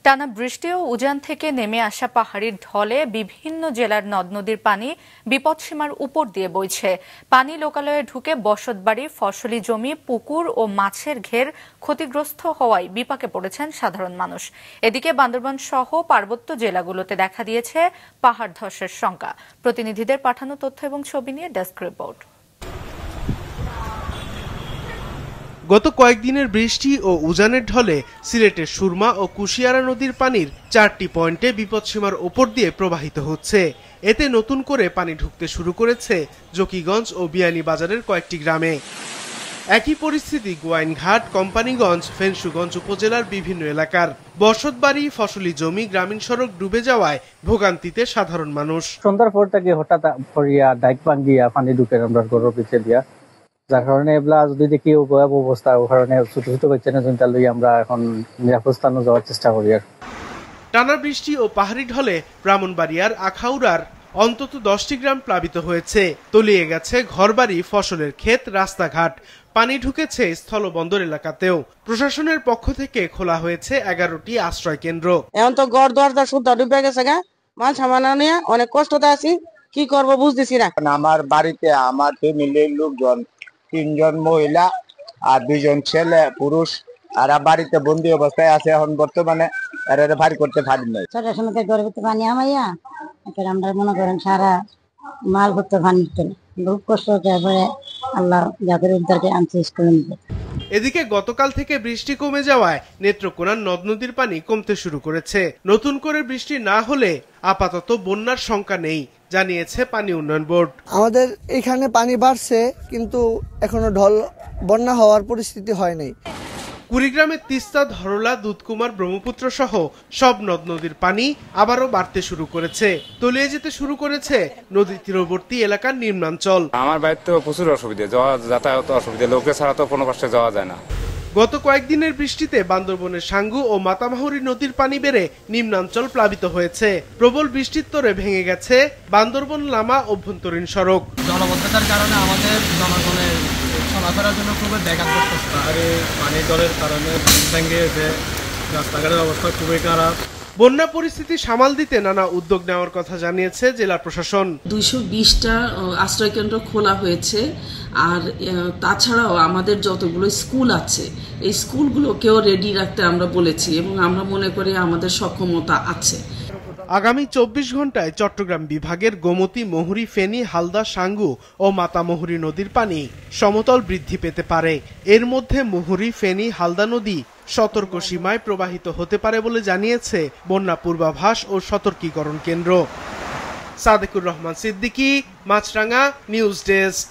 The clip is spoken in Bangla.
টানা বৃষ্টি ও উজান থেকে নেমে আসা পাহাড়ির ঢলে বিভিন্ন জেলার নদ নদীর পানি বিপদসীমার উপর দিয়ে বইছে। পানি লোকালয়ে ঢুকে বসতবাড়ি, ফসলি জমি, পুকুর ও মাছের ঘের ক্ষতিগ্রস্ত হওয়ায় বিপাকে পড়েছেন সাধারণ মানুষ। এদিকে বান্দরবান সহ পার্বত্য জেলাগুলোতে দেখা দিয়েছে পাহাড় ধসের শঙ্কা। প্রতিনিধিদের পাঠানো তথ্য এবং ছবি নিয়ে ডেস্ক রিপোর্ট। গত কয়েকদিনের বৃষ্টি ও উজানের ঢলে সিলেটের সুরমা ও কুশিয়ারা নদীর পানির 4টি পয়েন্টে বিপদসীমার ওপর দিয়ে প্রবাহিত হচ্ছে। এতে নতুন করে পানি ঢুকতে শুরু করেছে জকিগঞ্জ ও বিয়ানীবাজারের কয়েকটি গ্রামে। একই পরিস্থিতি গোয়াইনঘাট, কোম্পানিগঞ্জ, ফেঞ্চুগঞ্জ উপজেলার বিভিন্ন এলাকার। বসতবাড়ি, ফসলি জমি, গ্রামীণ সড়ক ডুবে যাওয়ায় ভোগান্তিতে সাধারণ মানুষ। সন্ধ্যার পর থেকে হঠাৎ ডাইক ভাঙ্গিয়া পানি ঢুকে আমরা ঘরের পিছিয়ে দিয়া, যার কারণে এগুলা যদি দেখি ভয়াবহ অবস্থা, ও কারণে ছোট ছোট বাচ্চা চিন্তা লই আমরা এখন নিরাপদ স্থানে যাওয়ার চেষ্টা করি। টানা বৃষ্টি ও পাহাড়ি ঢলে ব্রাহ্মণবাড়িয়ার আখাউড়ার অন্তত 10টি গ্রাম প্লাবিত হয়েছে। তলিয়ে গেছে ঘরবাড়ি, ফসলের ক্ষেত, রাস্তাঘাট। পানি ঢুকেছে স্থলবন্দর এলাকাতেও। প্রশাসনের পক্ষ থেকে খোলা হয়েছে 11টি আশ্রয় কেন্দ্র। এখন তো ঘর দরজা শুদ্ধ ডুবে গেছে গা, মাল সামান নিয়ে অনেক কষ্টতে আছি, কি করব বুঝতেছি না। আমার বাড়িতে আমার ফ্যামিলির লোকজন 3 জন মহিলা আর 2 জন ছেলে পুরুষ, আর বাড়িতে বন্দি অবস্থায় আছে। এখন বর্তমানে এর ভারী করতে পারি না। ছটার সময় ঘরের ভিতরে পানি আমাইয়া আমরা মনে করেন সারা মাল করতে পানি নিতে খুব কষ্ট হচ্ছে। পরে আল্লাহ যাদের উদ্ধারকে আনছে স্কুলে নিতে। এদিকে গতকাল থেকে বৃষ্টি কমে যাওয়ায় নেত্রকোনার নদ নদীর পানি কমতে শুরু করেছে। নতুন করে বৃষ্টি না হলে আপাতত বন্যার শঙ্কা নেই, জানিয়েছে পানি উন্নয়ন বোর্ড। আমাদের এখানে পানি বাড়ছে, কিন্তু এখনো বন্যা হওয়ার পরিস্থিতি হয় নাই। কুড়িগ্রামের তিস্তা, ধরলা, দুধকুমার, ব্রহ্মপুত্র সহ সব নদ নদীর পানি আবারও বাড়তে শুরু করেছে। তলিয়ে যেতে শুরু করেছে নদী তীরবর্তী এলাকার নিম্নাঞ্চল। আমার বাড়িতে প্রচুর অসুবিধা, যাতায়াত অসুবিধা, লোকে ছাড়া তো কোনো পাশে যাওয়া যায় না। গত কয়েকদিনের বৃষ্টিতে বান্দরবনের সাঙ্গু ও মাতামাহুরী নদীর পানি বেড়ে নিম্নাঞ্চল প্লাবিত হয়েছে। প্রবল বৃষ্টির তোড়ে ভেঙে গেছে বান্দরবন লামা অভ্যন্তরীণ সড়ক। জলবদ্ধতার কারণে আমাদের জনগণের চলাফেরার জন্য খুবই ব্যাঘাতগ্রস্ত। আর পানির জলের কারণে ভেঙে গেছে, রাস্তাঘাটের অবস্থা খুবই খারাপ। বন্যা পরিস্থিতি সামাল দিতে নানা উদ্যোগ নেওয়ার কথা জানিয়েছে জেলা প্রশাসন। 220টা আশ্রয়কেন্দ্র খোলা হয়েছে। আর তাছাড়াও আমাদের যতগুলো স্কুল আছে, এই স্কুলগুলোকেও রেডি রাখতে আমরা বলেছি এবং আমরা মনে করি আমাদের সক্ষমতা আছে। আগামী 24 ঘন্টায় চট্টগ্রাম বিভাগের গোমতী, মহুরী, ফেনী, হালদা, সাঙ্গু ও মাতামহুরী নদীর পানি সমতল বৃদ্ধি পেতে পারে। এর মধ্যে মহুরী, ফেনী, হালদা নদী সতর্ক সীমায় প্রবাহিত হতে পারে বলে জানিয়েছে বন্যা পূর্বাভাস ও সতর্কীকরণ কেন্দ্র। সাদেকুর রহমান সিদ্দিকী, মাছরাঙ্গা, নিউজ ডেস্ক।